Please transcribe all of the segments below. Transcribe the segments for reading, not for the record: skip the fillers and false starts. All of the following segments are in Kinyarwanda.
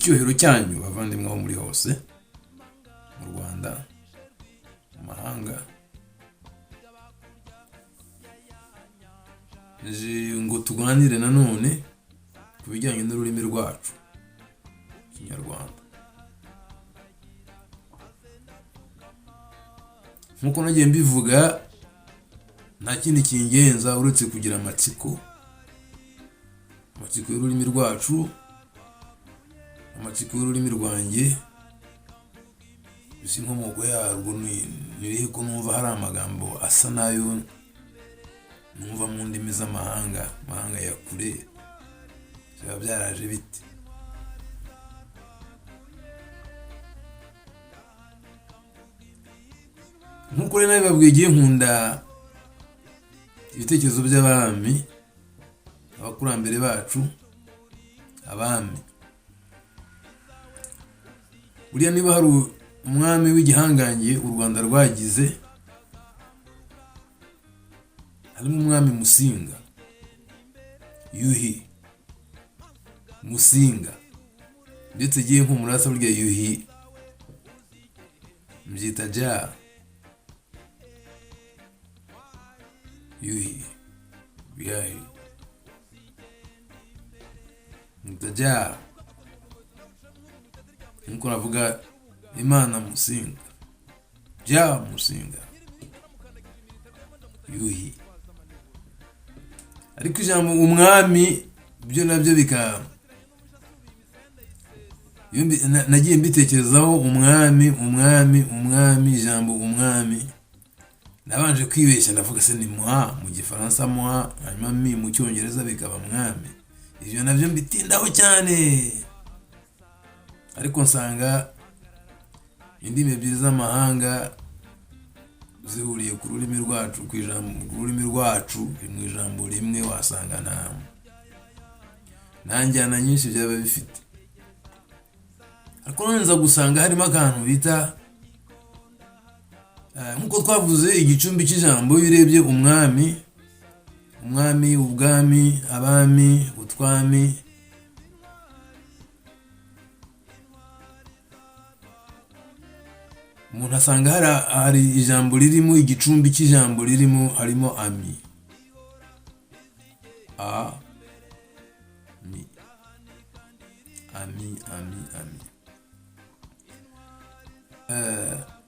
icyuhiro cyanyu bavandimwe aho muri hose mu Rwanda, mu mahanga. Ngo tuganire nanone ku bijyanye n'ururimi rwacu Kinyarwanda. Nkuko nagiye mbivuga, nta kindi kingenza uretse kugira amatsiko y'ururimi rwacu, amatsiko y'ururimi rwanjye. Bisi inkomoko yarwo nirihe ko numva hari amagambo asa nayo numva mu ndimi z'amahanga, amahanga ya kure. Byaba byaraje bite? Nkuko rero nabibabwiye, nkunda ibitekerezo by'abami, abakurambere bacu, abami. Buriya niba hari umwami w'igihangange u Rwanda rwagize, harimo umwami Musinga, Yuhi Musinga, ndetse giye nk'umurasa burya Yuhi mbyita ja Yuhi bihaye mutaja, nkuko navuga Imana Musinga, ja Musinga, Yuhi. Ariko ijambo umwami byo nabyo nagiye mbitekerezaho. Umwami, ijambo umwami, nabanje kwibeshya ndavuga se ni moi mu gifaransa, moi, hanyuma mi mu cyongereza bikaba mwami. Ibyo nabyo mbitindaho cyane, ariko nsanga indimi ebyiri z'amahanga zihuriye ku rurimi rwacu, ku rurimi rwacu, mu ijambo rimwe, wasanga nta njyana nyinshi byaba bifite. Ariko nza gusanga harimo akantu bita nkuko twavuze igicumbi cy'ijambo. Iyo urebye umwami, ubwami, abami, utwami, umuntu asanga hari ijambo ririmo, igicumbi cy'ijambo ririmo, harimo ami, ami.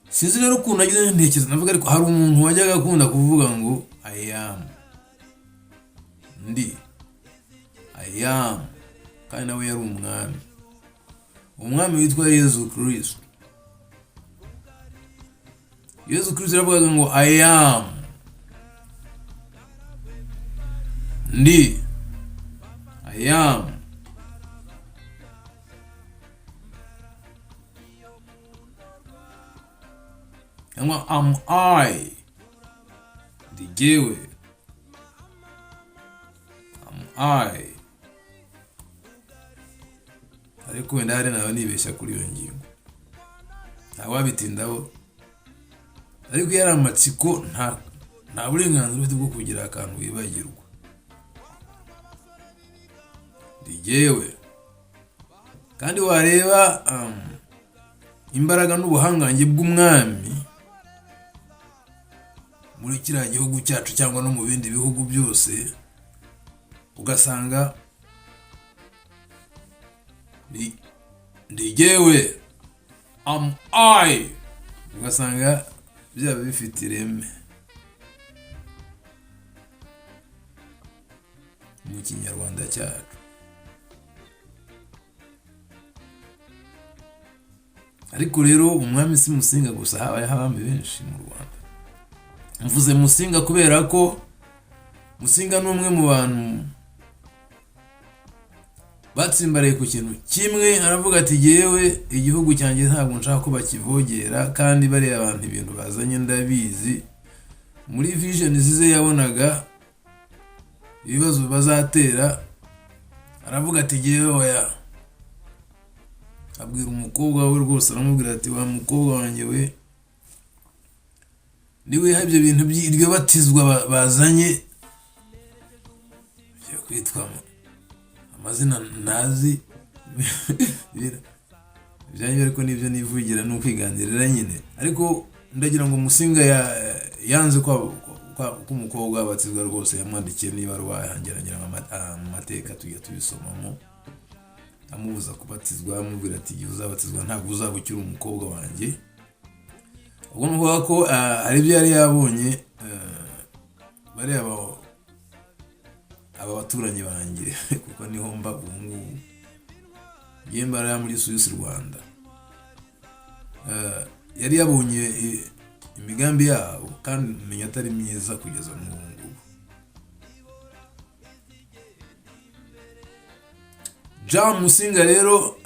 Sinzi rero ukuntu nagize ntekereza, navuga ariko hari umuntu wajyaga akunda kuvuga ngo I am, I am, kandi nawe yari umwami witwa Yezu Kristo. Yezu Kristo yaravugaga ngo I am, I am. Cyangwa am I, ndi jyewe, am I. Ariko wenda hari nawe nibeshya kuri iyo ngingo, ntawabitindaho. Ariko yari amatsiko, nta burenganzira ufite bwo kugira akantu wibagirwa. Ndi jyewe. Kandi wareba imbaraga n'ubuhangange bw'umwami muri kiriya gihugu cyacu cyangwa no mu bindi bihugu byose, ugasanga ndi jyewe, am I, ugasanga byaba bifite ireme mu Kinyarwanda cyacu. Ariko rero umwami si Musinga gusa, habayeho abami benshi mu Rwanda. Mvuze Musinga kubera ko Musinga ni umwe mu bantu batsimbaraye ku kintu kimwe. Aravuga ati yewe igihugu cyanjye ntabwo nshaka ko bakivogera, kandi bariya abantu ibintu bazanye ndabizi. Muri vision zize yabonaga ibibazo bazatera, aravuga ati yewe oya. Abwira umukobwa we rwose, aramubwira ati wa mukobwa wanjye we, niwe ibyo bintu by'iryo batizwa bazanye byo kwitwa amazina nazi, ibyanyu ariko nibyo nivugira ni ukwiganirira nyine. Ariko ndagira ngo Musinga yanze ko umukobwa abatizwa rwose, yamwandikiye niba rwahangeranya mu mateka tujya tubisomamo, amubuza kubatizwa, amubwira ati igihe uzabatizwa ntabwo uzaba ukiri umukobwa wanjye. ubwo nuvuga ko ari byo yari yabonye bari aba baturanyi banjye kuko niho mba ubu ngubu, ngiye mbara muri Suisse Rwanda. Yari yabonye imigambi yabo kandi menya atari myiza kugeza n'ubu ngubu. Jean Musinga rero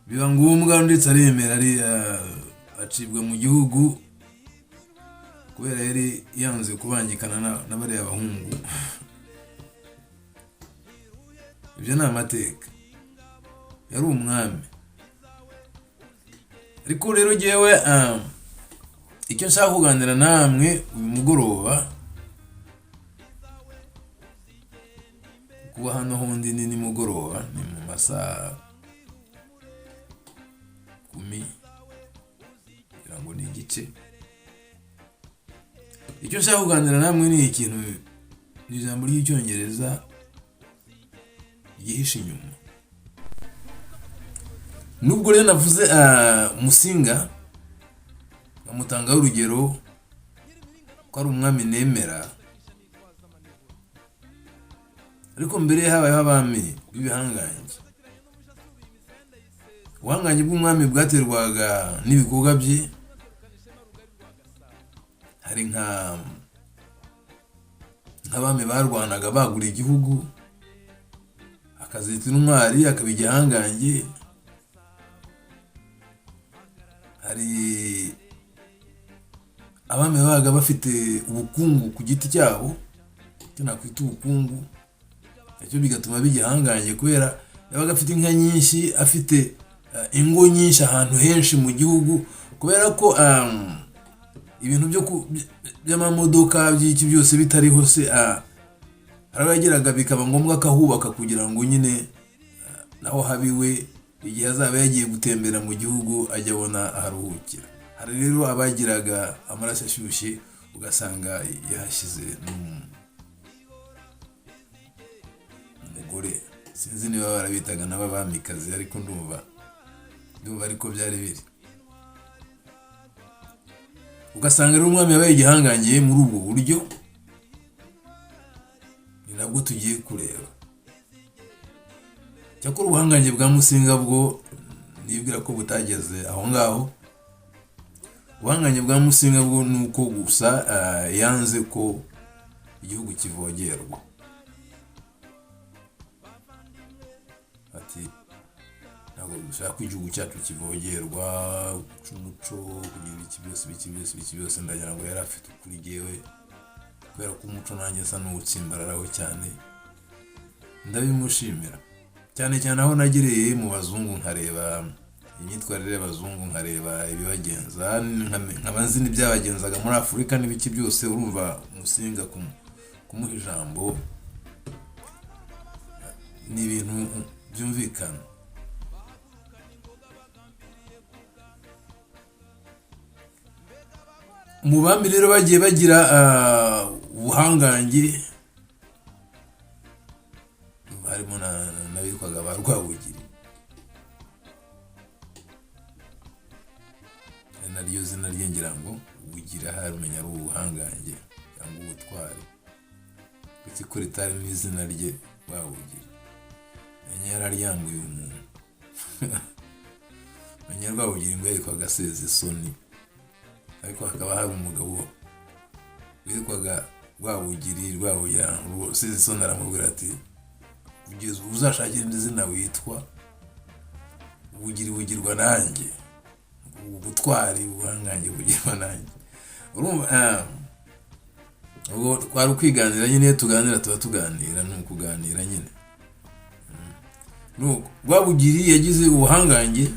biba ngombwa ndetse aremera acibwa mu gihugu kubera yari yanze kubangikana n'abariya bahungu. Ibyo ni amateka, yari umwami. Ariko rero jyewe icyo nshaka kuganira namwe uyu mugoroba, kuba hano hundi ni nimugoroba, ni mu masaha 10 kugira ngo ni igice. Icyo nshaka kuganira namwe ni ikintu, ni ijambo ry'icyongereza yihishe inyuma. Nubwo rero navuze Musinga nkamutanga urugero ko ari umwami nemera, ariko mbere habayeho abami b'ibihangange. Ubuhangange bw'umwami bwaterwaga n'ibikorwa bye. Hari nk'abami barwanaga bagura igihugu, akazita intwari, akaba igihangange. Hari abami babaga bafite ubukungu ku giti cyabo, icyo nakwita ubukungu, icyo bigatuma bigihangange kubera yabaga afite inka nyinshi, afite ingo nyinshi ahantu henshi mu gihugu, kubera ko ibintu by'amamodoka by'iki byose bitariho se, arabageraga bikaba ngombwa akahubaka kugira ngo nyine naho habiwe igihe azaba yagiye gutembera mu gihugu ajya abona aharuhukira. Hari rero abagiraga amaraso ashyushye ugasanga yahashyize n'umugore, sinzi niba barabitaga n'abamikazi, ariko ndumva ariko byari biri. Ugasanga rero umwami yabaye igihangange muri ubwo buryo, ni nabwo tugiye kureba. Cyakora ubuhangange bwa Musinga bwo nibwira ko butageze aho ngaho. Ubuhangange bwa Musinga bwo nuko gusa yanze ko igihugu kivogerwa. Ati ntabwo dushaka ko igihugu cyacu kivogerwa, umuco kugira iki byose ndagira ngo yari afite ukuri jyewe, kubera ko umuco nanjye asa n'uwutsimbararaho cyane. Ndabimushimira cyane cyane aho nagereye mu bazungu nkareba imyitwarire y'abazungu, nkareba ibibagenza, nkaba nzi n'ibyabagenzaga muri Afurika n'ibiki byose. Urumva Musinga kumuha ijambo ni ibintu byumvikana. Mu bami rero bagiye bagira ubuhangange, harimo n'abitwaga ba Rwabugiri, naryo zina rye ngira ngo ubugira, hari umenya ari ubuhangange cyangwa ubutwari, kuko ko ritari n'izina rye Rwabugiri. Menya yararyambuye umuntu menya Rwabugiri ngo yitwaga Sezisoni, ariko hakaba hari umugabo witwaga Rwabugiri. Sezisoni aramubwira ati ugeze uzashakira indi zina witwa, ubugiri bugirwa nanjye, ubutwari ubuhangange bugirwa nanjye. Urumva ubwo twari ukwiganira nyine, tuganira tuba tuganira, ni ukuganira nyine. Rwabugiri yagize ubuhangange,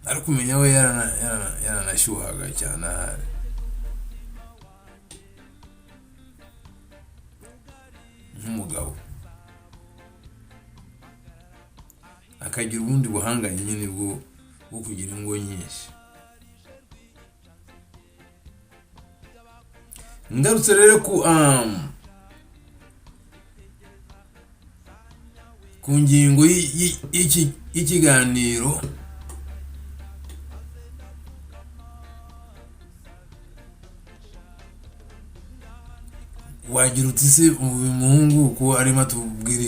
ariko umenya we yaranashyuhaga cyane ahari. nk'umugabo, akagira ubundi buhanganye nyine bwo kugira ingo nyinshi. Ngarutse rero ku ngingo y'ikiganiro, wagira uti se uyu muhungu ko arimo atubwira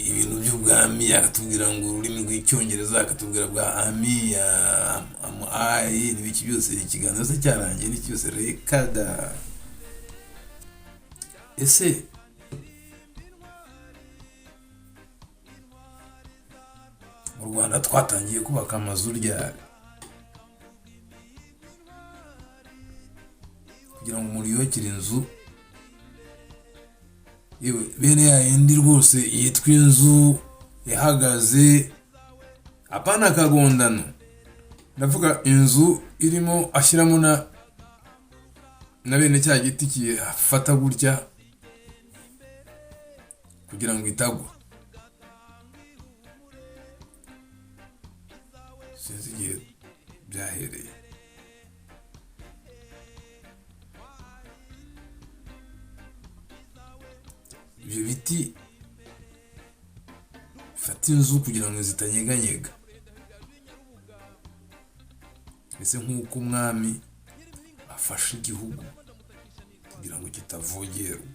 ibintu by'ubwami, akatubwira ngo ururimi rw'icyongereza, akatubwira bwa ami ayi n'ibiki byose, ikiganiro se cyarangiye n'iki byose, reka da. Ese mu Rwanda twatangiye kubaka amazu ryari? Kugira ngo umuntu yubakire inzu, yewe bene ya yindi rwose yitwa inzu ihagaze, apana akagondano, ndavuga inzu irimo ashyiramo na bene cya giti kifata gutya kugira ngo itagwa. Sinzi igihe byahereye. Ibyo biti bifata inzu kugira ngo zitanyeganyega, mbese nk'uko umwami afashe igihugu kugira ngo kitavogerwa.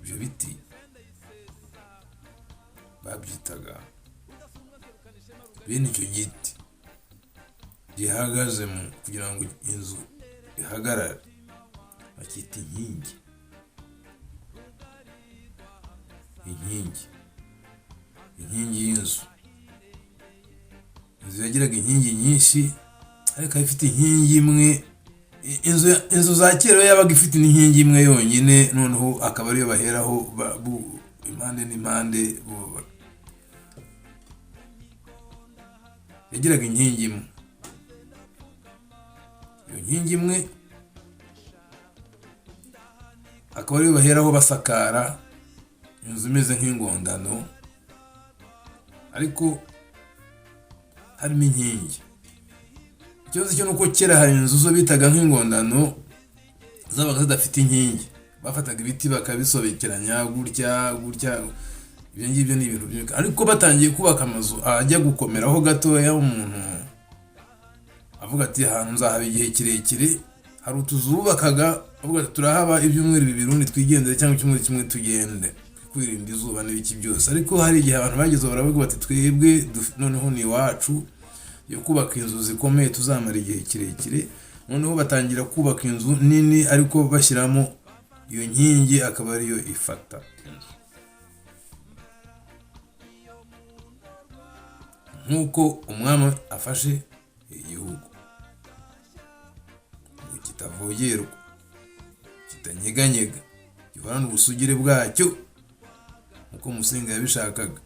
Ibyo biti babyitaga, bene icyo giti gihagazemo kugira ngo inzu ihagarare, bakita inkingi. Inkingi y'inzu. Inzu yagiraga inkingi nyinshi, ariko ifite inkingi imwe. Inzu za kera yabaga ifite n'inkingi imwe yonyine, noneho akaba ariyo baheraho impande n'impande. Yagiraga inkingi imwe. Iyo nkingi imwe akaba ariyo baheraho basakara inzu imeze nk'ingondano, ariko harimo inkingi. Ikibazo cyo nuko kera hari inzu zo bitaga nk'ingondano zabaga zidafite inkingi, bafataga ibiti bakabisobekeranya gutya. Ibyo ngibyo ni ibintu byinshi, ariko batangiye kubaka amazu ajya gukomeraho gatoya, umuntu avuga ati ahantu nzahaba igihe kirekire, hari utuzu bubakaga avuga ati turahaba ibyumweru bibiri ubundi twigendere, cyangwa icyumweru kimwe tugende, kwirinda izuba n'ibiki byose. Ariko hari igihe abantu bagezeho baravuga bati twebwe noneho ni iwacu yo kubaka inzu zikomeye tuzamara igihe kirekire. Noneho batangira kubaka inzu nini, ariko bashyiramo iyo nkingi akaba ariyo ifata inzu. Nk'uko umwami afashe igihugu ngo kitavogerwa, kitanyeganyega, gihorana ubusugire bwacyo nk'uko Musinga yabishakaga.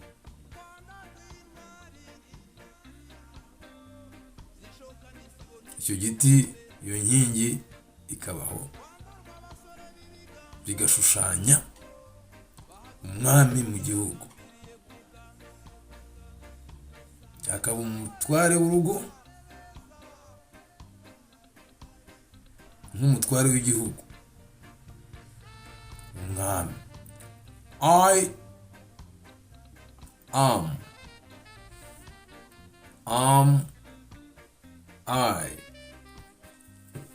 Icyo giti, iyo nkingi ikabaho, bigashushanya umwami mu gihugu, akaba umutware w'urugo nk'umutware w'igihugu, umwami. I am I,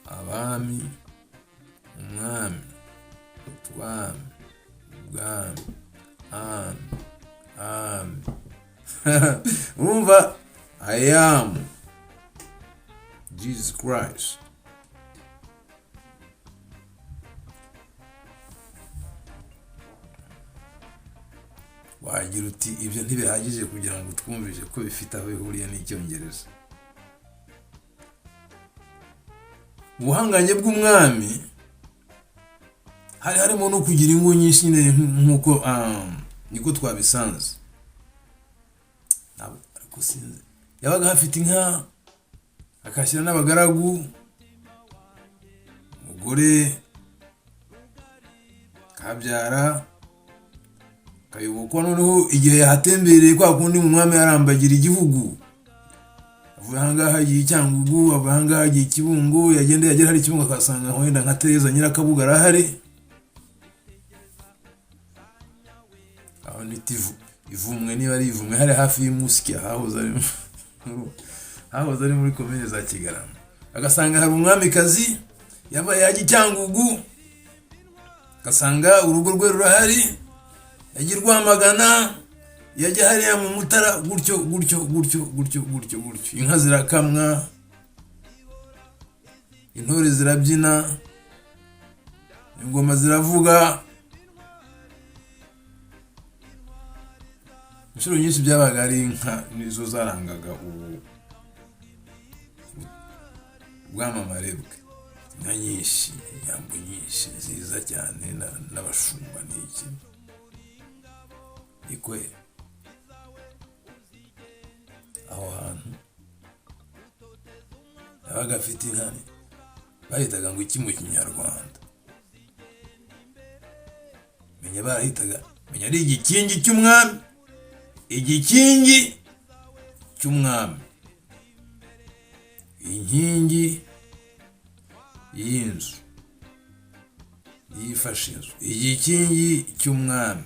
abami, umwami, utwami, ubwami, ami. Urumva, I am Jesus Christ. Wagira uti ibyo ntibihagije kugira ngo twumvise ko bifite aho bihuriye n'icyongereza. Ubuhanganye bw'umwami hari harimo no kugira ingo nyinshi nk'uko niko twabisanze. Ariko sinzi, yabaga hafite inka, akashyira n'abagaragu, umugore habyara Kayobokwa. Noneho igihe yahatembereye kwa kundi mu mwami yarambagira igihugu, avuye ahangaha agiye Cyangugu, avuye ahangaha agiye Kibungo, yagenda yagera hari Kibungo akasanga wenda nka Tereza Nyirakabuga arahari, aho ni Ivumwe, niba ari Ivumwe hari hafi y'Umusya, hahoze ari muri komine za Kigarama, agasanga hari umwamikazi yabaye yajya Cyangugu, agasanga urugo rwe rurahari, yajya Rwamagana, yajya hariya mu Mutara, gutyo inka zirakamwa, intore zirabyina, ingoma ziravuga. Inshuro nyinshi byabaga ari inka nizo zarangaga ubwamamare bwe, inka nyinshi, inyambo nyinshi nziza cyane, n'abashumba n'iki ikwe. Aho hantu yabaga afite inka bahitaga ngo iki mu Kinyarwanda, menya ari igikingi cy'umwami, igikingi cy'umwami, inkingi y'inzu yifashe inzu, igikingi cy'umwami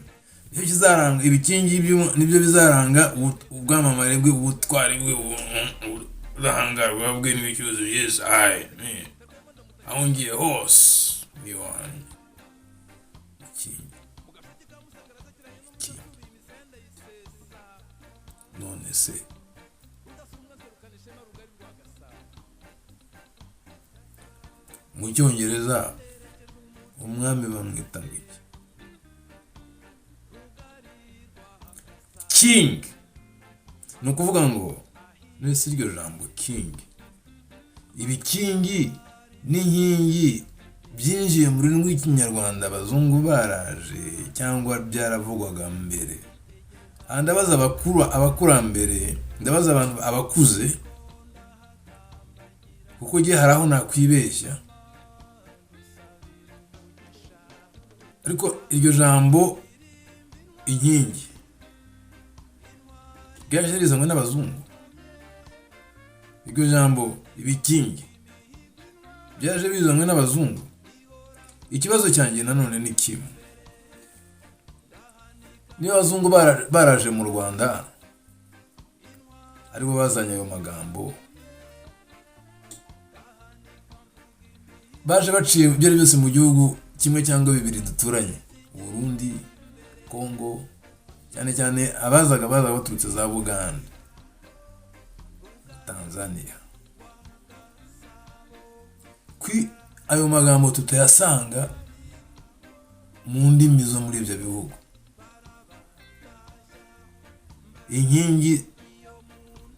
nicyo kizaranga, ibikingi nibyo bizaranga ubwamamare bwe, ubutwari bwe, ubudahangarwa bwe n'ibicyuzo byose. Aho ngiye hose ni wanjye. None se mu Cyongereza umwami bamwita ngo iki? King. Ni ukuvuga ngo nese iryo jambo king, ibikingi n'inkingi byinjiye mu rurimi rw'Ikinyarwanda abazungu baraje cyangwa byaravugwaga mbere. Ndabaza abakurambere, ndabaza abantu abakuze, kuko gihe hari aho nakwibeshya, ariko iryo jambo inkingi byaje rizanywe n'abazungu, iryo jambo ibikingi byaje bizanywe n'abazungu. Ikibazo cyanjye nanone ni kimwe, niba abazungu baraje mu Rwanda aribo bazanye ayo magambo, baje baciye byari byose mu gihugu kimwe cyangwa bibiri duturanye, Burundi, Kongo, cyane cyane abazaga baturutse za Buganda, Tanzania. Ayo magambo tutayasanga mu ndimi zo muri ibyo bihugu. Inkingi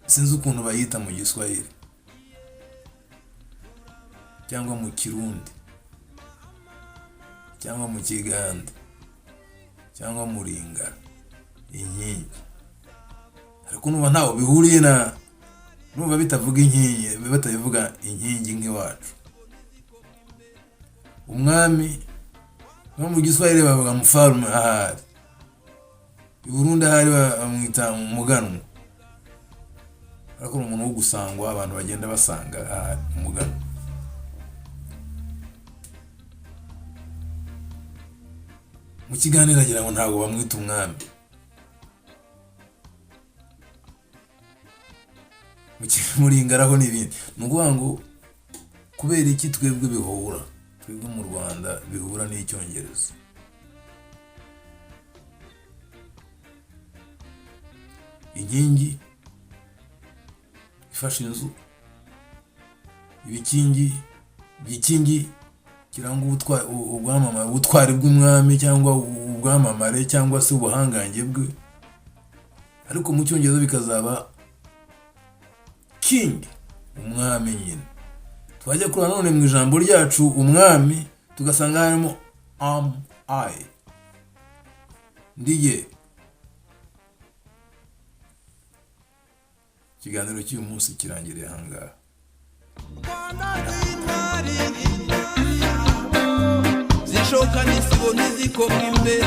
sinzi ukuntu bayita mu Giswahili cyangwa mu Kirundi cyangwa mu Kiganda cyangwa mu Lingala, inkingi. Ariko numva ntaho bihuriye numva bitavuga inkingi, batabivuga inkingi nk'iwacu. Umwami no mu Giswahili bavuga mfalme, ahari i Burundi ahari bamwita umuganwa, ariko umuntu wo gusangwa, abantu bagenda basanga ahari umuganwa. Mu kiganiro agira ngo ntabwo bamwita umwami, mu Lingala n'ibindi. Ni ukuvuga ngo kubera iki twebwe bihura, twebwe mu Rwanda bihura n'Icyongereza? Inkingi ifashe inzu, ibikingi, igikingi kiranga ubutwari bw'umwami cyangwa ubwamamare cyangwa se ubuhangange bwe, ariko mu Cyongereza bikazaba king, umwami nyine. Twajya kuri none mu ijambo ryacu umwami tugasanga harimo I, ndiye. Ikiganiro cy'uyu munsi kirangiriye ahangaha. kandi isibo ntizikoma imbere